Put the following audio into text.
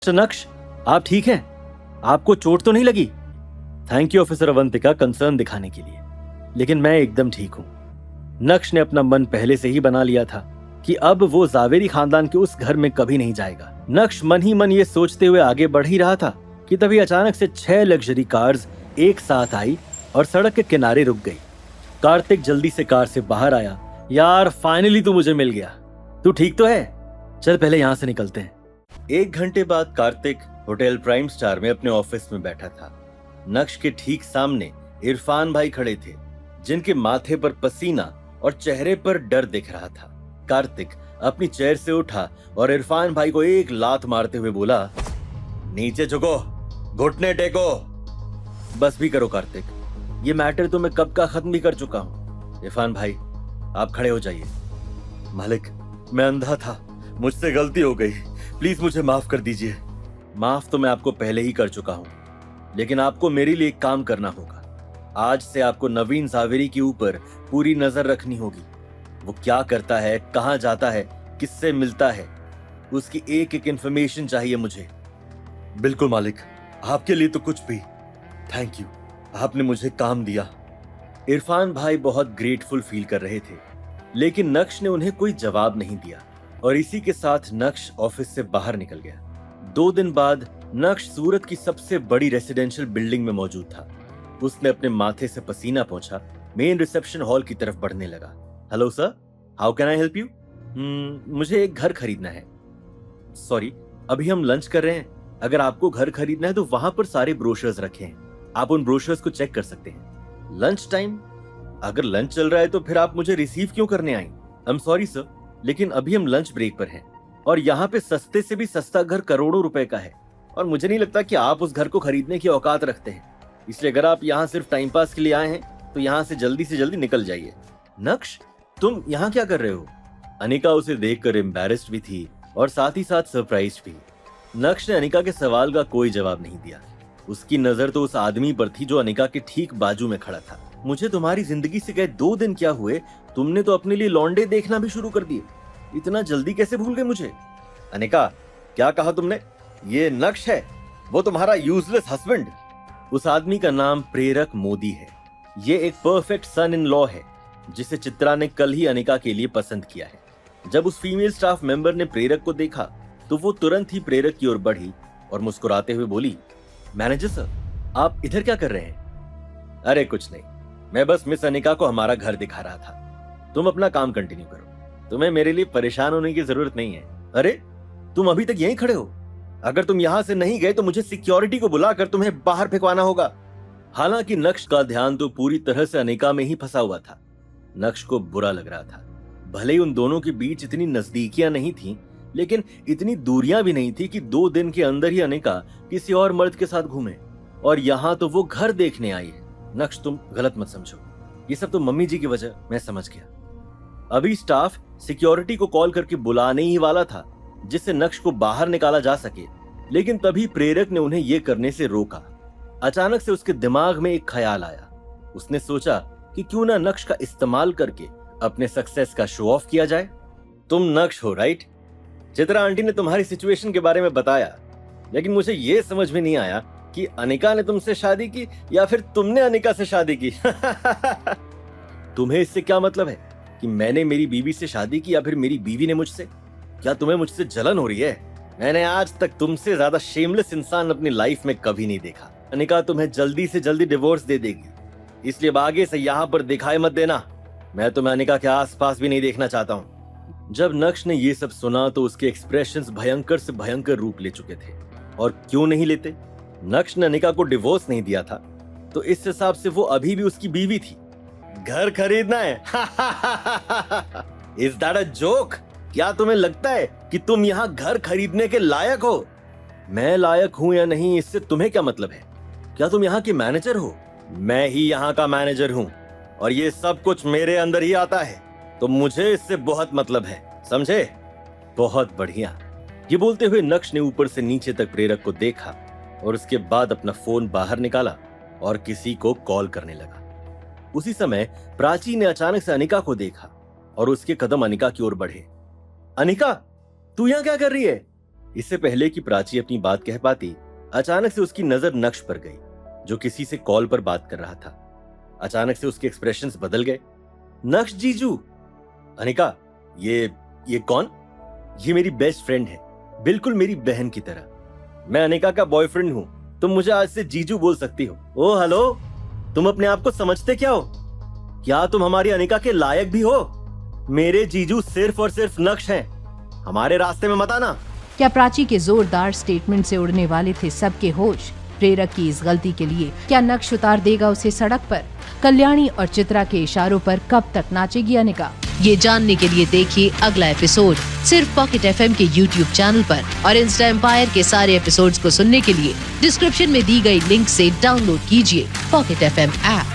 नक्श, आप ठीक हैं? आपको चोट तो नहीं लगी? Thank you officer Avantika concern दिखाने के लिए, लेकिन मैं एकदम ठीक हूं। नक्श ने अपना मन पहले से ही बना लिया था कि अब वो जावेरी खानदान के उस घर में कभी नहीं जाएगा। नक्श मन ही मन ये सोचते हुए आगे बढ़ ही रहा था कि तभी अचानक से 6 लग्जरी कार्स एक साथ आई और सड़क के किनारे रुक गई। कार्तिक जल्दी से कार से बाहर आया। यार फाइनली तू मुझे मिल गया। तू ठीक तो है? चल पहले यहाँ से निकलते हैं। 1 घंटे बाद कार्तिक होटल प्राइम स्टार में अपने ऑफिस में बैठा था। नक्श के ठीक सामने इरफान भाई खड़े थे, जिनके माथे पर पसीना और चेहरे पर डर दिख रहा था। कार्तिक अपनी चेयर से उठा और इरफान भाई को एक लात मारते हुए बोला, नीचे झुको, घुटने टेको। बस भी करो कार्तिक, ये मैटर तो मैं कब का खत्म भी कर चुका हूँ। इरफान भाई आप खड़े हो जाइए। मालिक, मैं अंधा था, मुझसे गलती हो गई, प्लीज मुझे माफ कर दीजिए। माफ तो मैं आपको पहले ही कर चुका हूं, लेकिन आपको मेरे लिए एक काम करना होगा। आज से आपको नवीन जावेरी के ऊपर पूरी नजर रखनी होगी। वो क्या करता है, कहां जाता है, किससे मिलता है, उसकी एक एक इंफॉर्मेशन चाहिए मुझे। बिल्कुल मालिक, आपके लिए तो कुछ भी। थैंक यू, आपने मुझे काम दिया। इरफान भाई बहुत ग्रेटफुल फील कर रहे थे, लेकिन नक्श ने उन्हें कोई जवाब नहीं दिया और इसी के साथ नक्श ऑफिस से बाहर निकल गया। 2 दिन बाद नक्श सूरत की सबसे बड़ी रेसिडेंशियल बिल्डिंग में मौजूद था। उसने अपने माथे से पसीना पोंछा मेन रिसेप्शन हॉल की तरफ बढ़ने लगा। Hello sir, how can I help you? मुझे एक घर खरीदना है। सॉरी, अभी हम लंच कर रहे हैं। अगर आपको घर खरीदना है तो वहां पर सारे ब्रोशर्स रखे हैं, आप उन ब्रोशर्स को चेक कर सकते हैं। Lunch time? अगर लंच चल रहा है तो फिर आप मुझे रिसीव क्यों करने आई? आई एम सॉरी सर, लेकिन अभी हम लंच ब्रेक पर हैं और यहाँ पे सस्ते से भी सस्ता घर करोड़ों रुपए का है और मुझे नहीं लगता कि आप उस घर को खरीदने की औकात रखते हैं। इसलिए अगर आप यहाँ सिर्फ टाइम पास के लिए आए हैं तो यहाँ से जल्दी निकल जाइए। नक्श, तुम यहाँ क्या कर रहे हो? अनिका उसे देखकर एम्बैरेस्ड भी थी और साथ ही साथ सरप्राइज्ड भी। नक्श ने अनिका के सवाल का कोई जवाब नहीं दिया। उसकी नजर तो उस आदमी पर थी जो अनिका के ठीक बाजू में खड़ा था। मुझे तुम्हारी जिंदगी से गए 2 दिन क्या हुए, तुमने तो अपने लिए लौंडे देखना भी शुरू कर दिए। इतना जल्दी कैसे भूल गए मुझे? अनिका, क्या कहा तुमने? ये नक्श है, वो तुम्हारा यूजलेस हस्बैंड। उस आदमी का नाम प्रेरक मोदी है। ये एक परफेक्ट सन इन लॉ है जिसे चित्रा ने कल ही अनिका के लिए पसंद किया है। जब उस फीमेल स्टाफ मेंबर ने प्रेरक को देखा तो वो तुरंत ही प्रेरक की ओर बढ़ी और मुस्कुराते हुए बोली, मैनेजर सर, आप इधर क्या कर रहे हैं? अरे कुछ नहीं, मैं बस मिस अनिका को हमारा घर दिखा रहा था। तुम अपना काम कंटिन्यू करो, तुम्हें मेरे लिए परेशान होने की जरूरत नहीं है। अरे तुम अभी तक यहीं खड़े हो? अगर तुम यहां से नहीं गए तो मुझे सिक्योरिटी को बुलाकर तुम्हें बाहर फेंकवाना होगा। हालांकि नक्श का ध्यान तो पूरी तरह से अनिका में ही फंसा हुआ था। नक्श को बुरा लग रहा था। भले ही उन दोनों के बीच इतनी नजदीकियां नहीं थी, लेकिन इतनी दूरियां भी नहीं थी कि 2 दिन के अंदर ही अनिका किसी और मर्द के साथ घूमे, और यहाँ तो वो घर देखने आई है। नक्श, तुम गलत मत समझो, ये सब तो मम्मी जी की वजह। मैं समझ गया। अभी स्टाफ सिक्योरिटी को कॉल करके बुलाने ही वाला था जिससे नक्श को बाहर निकाला जा सके, लेकिन तभी प्रेरक ने उन्हें ये करने से रोका। अचानक से उसके दिमाग में एक ख्याल आया। उसने सोचा कि क्यों ना नक्श का इस्तेमाल करके अपने सक्सेस का शो ऑफ किया जाए। तुम नक्श हो, राइट? चित्रा आंटी ने तुम्हारी सिचुएशन के बारे में बताया, लेकिन मुझे ये समझ में नहीं आया कि अनिका ने तुमसे शादी की या फिर तुमने अनिका से शादी की। तुम्हें इससे क्या मतलब है कि मैंने मेरी बीवी से शादी की या फिर मेरी बीवी ने मुझसे? क्या तुम्हें मुझसे जलन हो रही है? मैंने आज तक तुमसे ज्यादा शेमलेस इंसान अपनी लाइफ में कभी नहीं देखा। अनिका तुम्हें जल्दी से जल्दी डिवोर्स दे देगी, इसलिए अब आगे से यहाँ पर दिखाई मत देना। मैं तुम्हें अनिका के आसपास भी नहीं देखना चाहता हूँ। जब नक्श ने ये सब सुना तो उसके एक्सप्रेशंस भयंकर से भयंकर रूप ले चुके थे। और क्यों नहीं लेते? नक्श ने अनिका को डिवोर्स नहीं दिया था, तो इस हिसाब से वो अभी भी उसकी बीवी थी। घर खरीदना है? Is that a joke? क्या तुम्हें लगता है कि तुम यहाँ घर खरीदने के लायक हो? मैं लायक हूँ या नहीं, इससे तुम्हें क्या मतलब है? क्या तुम यहाँ के मैनेजर हो? मैं ही यहाँ का मैनेजर हूँ और ये सब कुछ मेरे अंदर ही आता है, तो मुझे इससे बहुत मतलब है, समझे? बहुत बढ़िया। ये बोलते हुए नक्श ने ऊपर से नीचे तक प्रेरक को देखा और उसके बाद अपना फोन बाहर निकाला और किसी को कॉल करने लगा। उसी समय प्राची ने अचानक से अनिका को देखा और उसके कदम अनिका की ओर बढ़े। अनिका, तू यहाँ क्या कर रही है? इससे पहले कि प्राची अपनी बात कह पाती, अचानक से उसकी नजर नक्श पर गई, जो किसी से कॉल पर बात कर रहा था। अचानक से उसके एक्सप्रेशंस बदल गए। नक्श जीजू। अनिका, ये कौन? ये मेरी बेस्ट फ्रेंड है, बिल्कुल मेरी बहन की तरह। मैं अनिका का बॉयफ्रेंड हूँ, तुम मुझे आज से जीजू बोल सकती हो। ओ हेलो, तुम अपने आप को समझते क्या हो? क्या तुम हमारी अनिका के लायक भी हो? मेरे जीजू सिर्फ और सिर्फ नक्श हैं, हमारे रास्ते में मत आना। क्या प्राची के जोरदार स्टेटमेंट से उड़ने वाले थे सबके होश? प्रेरक की इस गलती के लिए क्या नक्श उतार देगा उसे सड़क पर? कल्याणी और चित्रा के इशारों पर कब तक नाचेगी अनिका? ये जानने के लिए देखिए अगला एपिसोड सिर्फ पॉकेट FM के YouTube चैनल पर, और इंस्टा एम्पायर के सारे एपिसोड्स को सुनने के लिए डिस्क्रिप्शन में दी गई लिंक से डाउनलोड कीजिए पॉकेट FM ऐप।